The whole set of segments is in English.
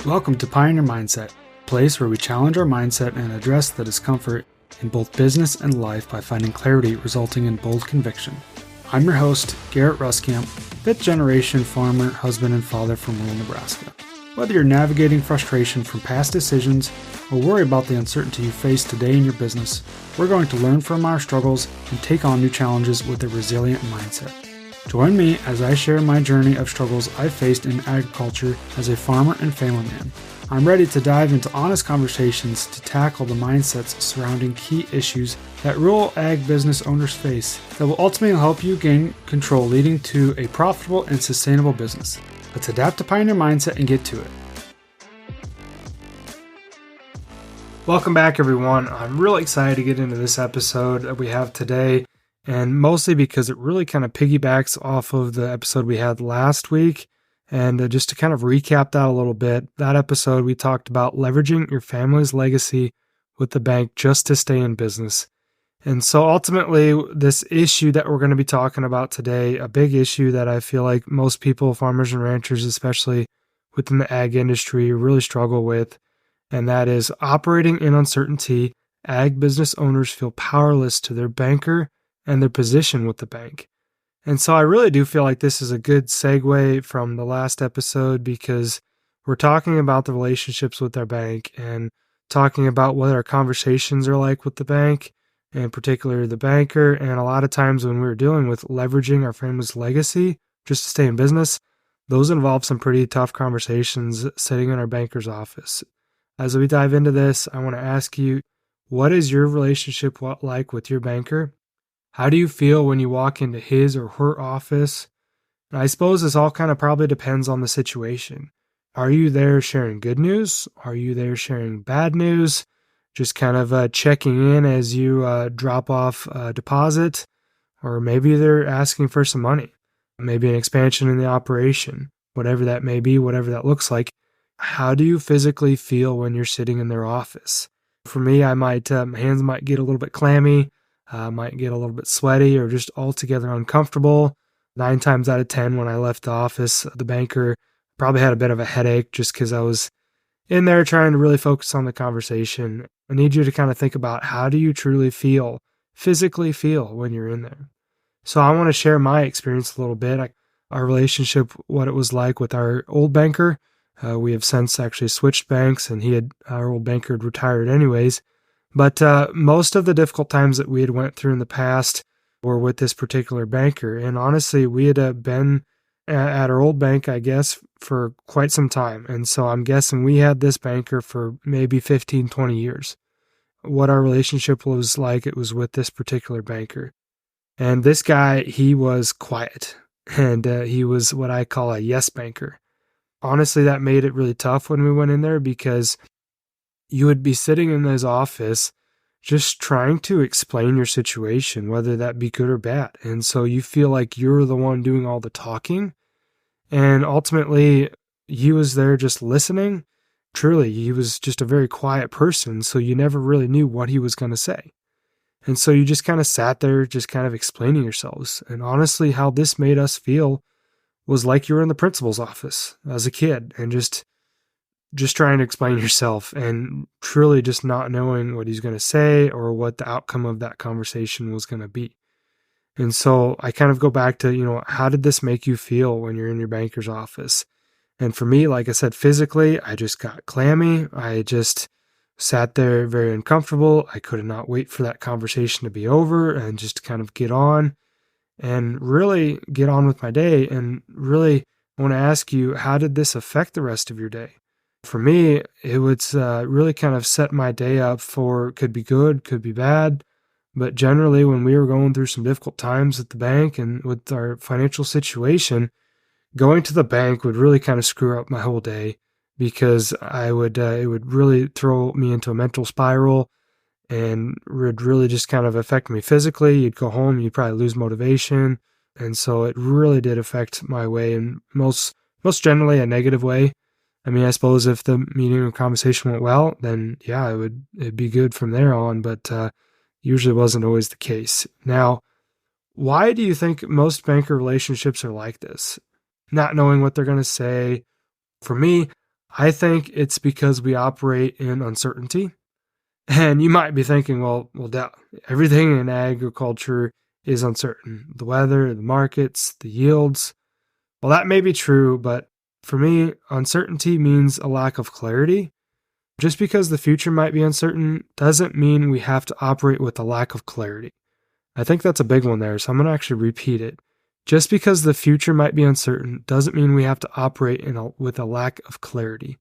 Welcome to Pioneer Mindset, a place where we challenge our mindset and address the discomfort in both business and life by finding clarity resulting in bold conviction. I'm your host, Garrett Ruskamp, fifth-generation farmer, husband, and father from rural Nebraska. Whether you're navigating frustration from past decisions or worry about the uncertainty you face today in your business, we're going to learn from our struggles and take on new challenges with a resilient mindset. Join me as I share my journey of struggles I've faced in agriculture as a farmer and family man. I'm ready to dive into honest conversations to tackle the mindsets surrounding key issues that rural ag business owners face that will ultimately help you gain control, leading to a profitable and sustainable business. Let's adapt to Pioneer Mindset and get to it. Welcome back, everyone. I'm really excited to get into this episode that we have today, and mostly because it really kind of piggybacks off of the episode we had last week. And just to kind of recap that a little bit, that episode we talked about leveraging your family's legacy with the bank just to stay in business. And so ultimately, this issue that we're going to be talking about today, a big issue that I feel like most people, farmers and ranchers, especially within the ag industry, really struggle with, and that is operating in uncertainty. Ag business owners feel powerless to their banker and their position with the bank. And so I really do feel like this is a good segue from the last episode, because we're talking about the relationships with our bank and talking about what our conversations are like with the bank, and particularly the banker. And a lot of times when we're dealing with leveraging our family's legacy just to stay in business, those involve some pretty tough conversations sitting in our banker's office. As we dive into this, I want to ask you, what is your relationship like with your banker? How do you feel when you walk into his or her office? And I suppose this all kind of probably depends on the situation. Are you there sharing good news? Are you there sharing bad news? Just kind of checking in as you drop off a deposit? Or maybe they're asking for some money, maybe an expansion in the operation, whatever that may be, whatever that looks like. How do you physically feel when you're sitting in their office? For me, my hands might get a little bit clammy. Might get a little bit sweaty or just altogether uncomfortable. 9 times out of 10 when I left the office, the banker probably had a bit of a headache just because I was in there trying to really focus on the conversation. I need you to kind of think about, how do you truly feel, physically feel when you're in there? So I want to share my experience a little bit. Our relationship, what it was like with our old banker. We have since actually switched banks, and our old banker had retired anyways. But most of the difficult times that we had went through in the past were with this particular banker. And honestly, we had been at our old bank, I guess, for quite some time. And so I'm guessing we had this banker for maybe 15, 20 years. What our relationship was like, it was with this particular banker. And this guy, he was quiet. And he was what I call a yes banker. Honestly, that made it really tough when we went in there, because you would be sitting in his office just trying to explain your situation, whether that be good or bad. And so you feel like you're the one doing all the talking. And ultimately, he was there just listening. Truly, he was just a very quiet person, so you never really knew what he was going to say. And so you just kind of sat there just kind of explaining yourselves. And honestly, how this made us feel was like you were in the principal's office as a kid and just trying to explain yourself and truly just not knowing what he's going to say or what the outcome of that conversation was going to be. And so I kind of go back to, how did this make you feel when you're in your banker's office? And for me, like I said, physically, I just got clammy. I just sat there very uncomfortable. I could not wait for that conversation to be over and just kind of get on and really get on with my day. And really, I want to ask you, how did this affect the rest of your day? For me, it would really kind of set my day up for, could be good, could be bad. But generally, when we were going through some difficult times at the bank and with our financial situation, going to the bank would really kind of screw up my whole day, because it would really throw me into a mental spiral and would really just kind of affect me physically. You'd go home, you'd probably lose motivation. And so it really did affect my way in most generally a negative way. I mean, I suppose if the meeting or conversation went well, then yeah, it'd be good from there on, but usually wasn't always the case. Now, why do you think most banker relationships are like this? Not knowing what they're going to say. For me, I think it's because we operate in uncertainty. And you might be thinking, everything in agriculture is uncertain. The weather, the markets, the yields. Well, that may be true, but for me, uncertainty means a lack of clarity. Just because the future might be uncertain doesn't mean we have to operate with a lack of clarity. I think that's a big one there, so I'm going to actually repeat it. Just because the future might be uncertain doesn't mean we have to operate with a lack of clarity.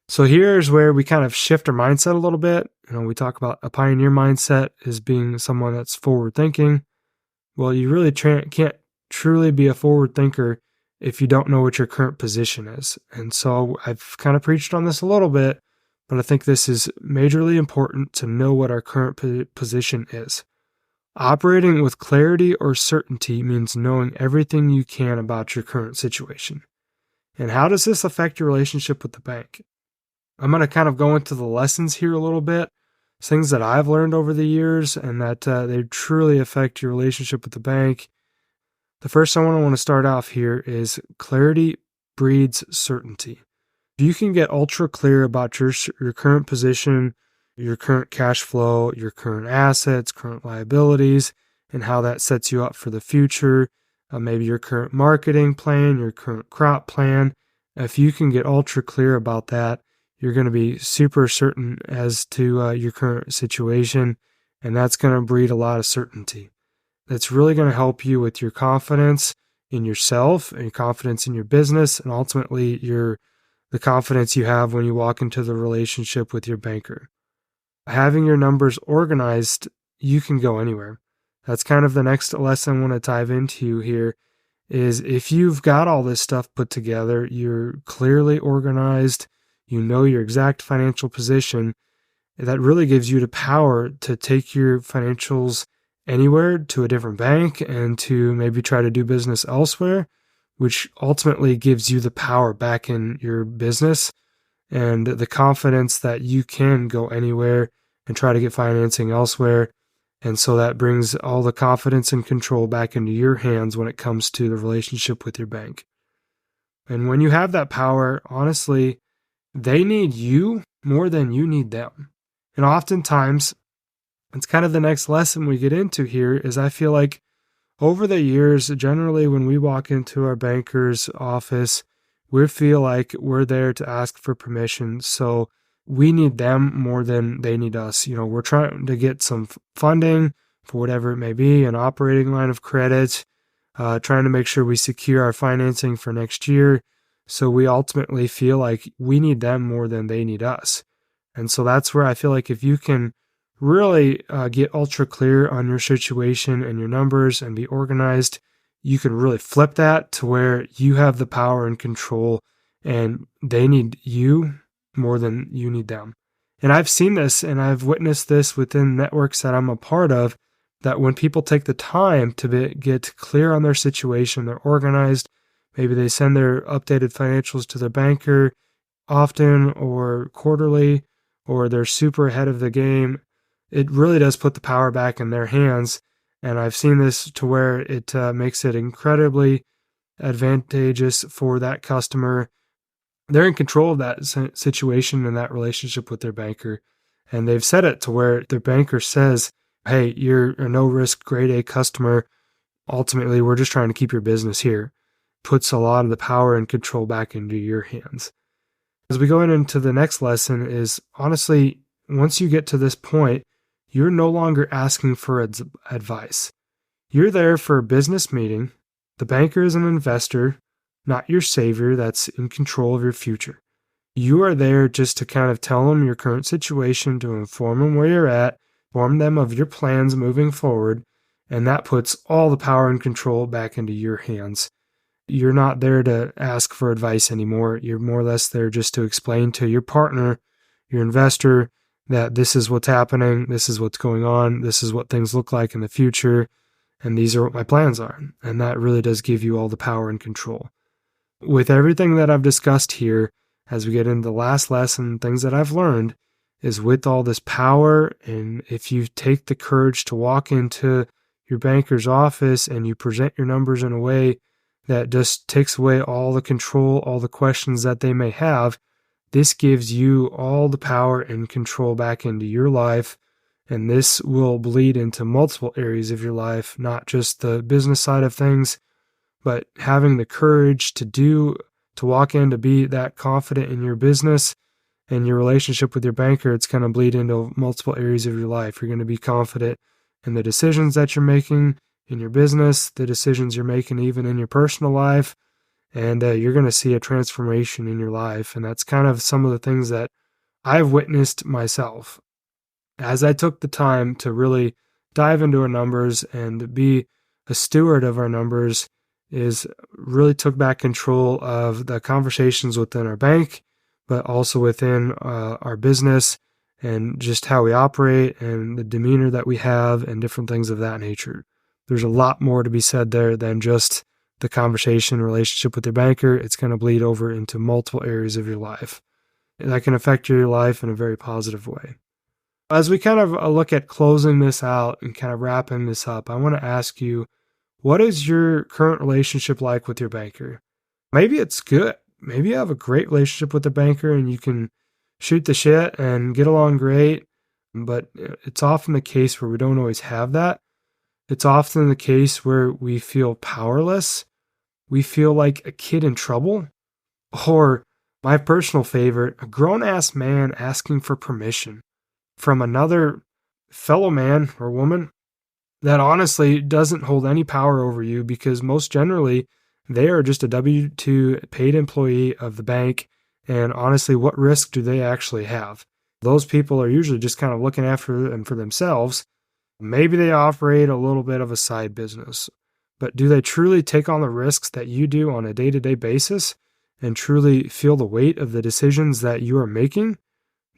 So here's where we kind of shift our mindset a little bit. We talk about a pioneer mindset as being someone that's forward thinking. Well, you really can't truly be a forward thinker if you don't know what your current position is. And so I've kind of preached on this a little bit, but I think this is majorly important to know what our current position is. Operating with clarity or certainty means knowing everything you can about your current situation. And how does this affect your relationship with the bank? I'm going to kind of go into the lessons here a little bit, things that I've learned over the years and that they truly affect your relationship with the bank. The first one I want to start off here is clarity breeds certainty. If you can get ultra clear about your current position, your current cash flow, your current assets, current liabilities, and how that sets you up for the future, maybe your current marketing plan, your current crop plan. If you can get ultra clear about that, you're going to be super certain as to your current situation, and that's going to breed a lot of certainty. That's really going to help you with your confidence in yourself and your confidence in your business, and ultimately the confidence you have when you walk into the relationship with your banker. Having your numbers organized, you can go anywhere. That's kind of the next lesson I want to dive into here is if you've got all this stuff put together, you're clearly organized, you know your exact financial position, that really gives you the power to take your financials anywhere to a different bank and to maybe try to do business elsewhere, which ultimately gives you the power back in your business and the confidence that you can go anywhere and try to get financing elsewhere. And so that brings all the confidence and control back into your hands when it comes to the relationship with your bank. And when you have that power, honestly, they need you more than you need them. And oftentimes, it's kind of the next lesson we get into here is I feel like over the years, generally when we walk into our banker's office, we feel like we're there to ask for permission. So we need them more than they need us. We're trying to get some funding for whatever it may be, an operating line of credit, trying to make sure we secure our financing for next year. So we ultimately feel like we need them more than they need us. And so that's where I feel like if you can really get ultra clear on your situation and your numbers and be organized, you can really flip that to where you have the power and control and they need you more than you need them. And I've seen this and I've witnessed this within networks that I'm a part of, that when people take the time to get clear on their situation, they're organized, maybe they send their updated financials to their banker often or quarterly, or they're super ahead of the game, it really does put the power back in their hands. And I've seen this to where it makes it incredibly advantageous for that customer. They're in control of that situation and that relationship with their banker. And they've set it to where their banker says, hey, you're a no-risk grade A customer. Ultimately, we're just trying to keep your business here. Puts a lot of the power and control back into your hands. As we go into the next lesson is, honestly, once you get to this point, you're no longer asking for advice. You're there for a business meeting. The banker is an investor, not your savior that's in control of your future. You are there just to kind of tell them your current situation, to inform them where you're at, inform them of your plans moving forward, and that puts all the power and control back into your hands. You're not there to ask for advice anymore. You're more or less there just to explain to your partner, your investor, that this is what's happening, this is what's going on, this is what things look like in the future, and these are what my plans are. And that really does give you all the power and control. With everything that I've discussed here, as we get into the last lesson, things that I've learned is with all this power, and if you take the courage to walk into your banker's office and you present your numbers in a way that just takes away all the control, all the questions that they may have, this gives you all the power and control back into your life. And this will bleed into multiple areas of your life, not just the business side of things, but having the courage to walk in, to be that confident in your business and your relationship with your banker. It's going to bleed into multiple areas of your life. You're going to be confident in the decisions that you're making in your business, the decisions you're making even in your personal life, and you're going to see a transformation in your life. And that's kind of some of the things that I've witnessed myself as I took the time to really dive into our numbers and be a steward of our numbers. Is really took back control of the conversations within our bank, but also within our business and just how we operate and the demeanor that we have and different things of that nature. There's a lot more to be said there than just the conversation relationship with your banker. It's going to bleed over into multiple areas of your life. And that can affect your life in a very positive way. As we kind of look at closing this out and kind of wrapping this up, I want to ask you, what is your current relationship like with your banker? Maybe it's good. Maybe you have a great relationship with the banker and you can shoot the shit and get along great, but it's often the case where we don't always have that. It's often the case where we feel powerless. We feel like a kid in trouble. Or, my personal favorite, a grown-ass man asking for permission from another fellow man or woman that honestly doesn't hold any power over you, because most generally they are just a W-2 paid employee of the bank. And honestly, what risk do they actually have? Those people are usually just kind of looking after them for themselves. Maybe they operate a little bit of a side business, but do they truly take on the risks that you do on a day-to-day basis and truly feel the weight of the decisions that you are making?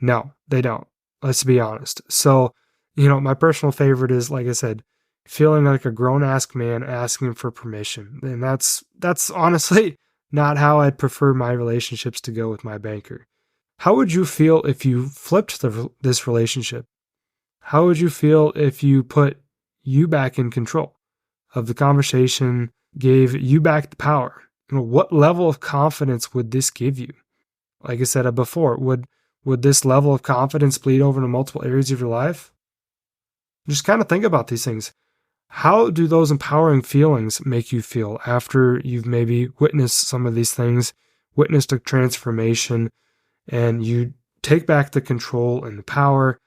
No, they don't. Let's be honest. So, my personal favorite is, like I said, feeling like a grown-ass man asking for permission. And that's honestly not how I'd prefer my relationships to go with my banker. How would you feel if you flipped this relationship? How would you feel if you put you back in control of the conversation, gave you back the power? What level of confidence would this give you? Like I said before, would this level of confidence bleed over to multiple areas of your life? Just kind of think about these things. How do those empowering feelings make you feel after you've maybe witnessed some of these things, witnessed a transformation, and you take back the control and the power?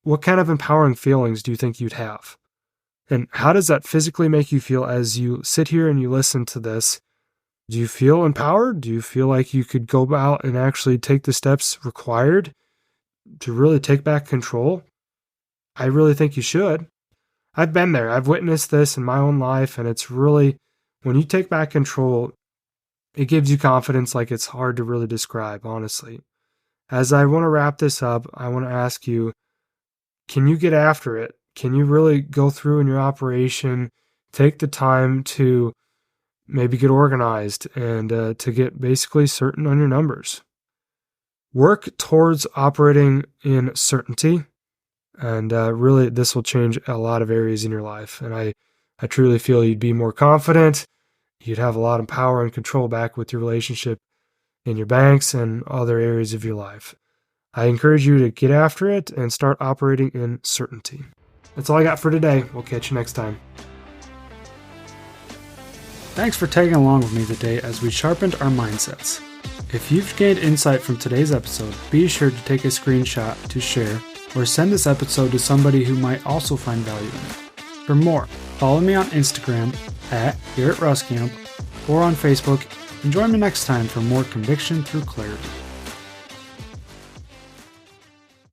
What kind of empowering feelings do you think you'd have? And how does that physically make you feel as you sit here and you listen to this? Do you feel empowered? Do you feel like you could go out and actually take the steps required to really take back control? I really think you should. I've been there. I've witnessed this in my own life, and it's really, when you take back control, it gives you confidence like it's hard to really describe, honestly. As I want to wrap this up, I want to ask you, can you get after it? Can you really go through in your operation, take the time to maybe get organized and to get basically certain on your numbers? Work towards operating in certainty. And really, this will change a lot of areas in your life. And I truly feel you'd be more confident. You'd have a lot of power and control back with your relationship in your banks and other areas of your life. I encourage you to get after it and start operating in certainty. That's all I got for today. We'll catch you next time. Thanks for tagging along with me today as we sharpened our mindsets. If you've gained insight from today's episode, be sure to take a screenshot to share or send this episode to somebody who might also find value in it. For more, follow me on Instagram @GarrettRuskamp or on Facebook, and join me next time for more conviction through clarity.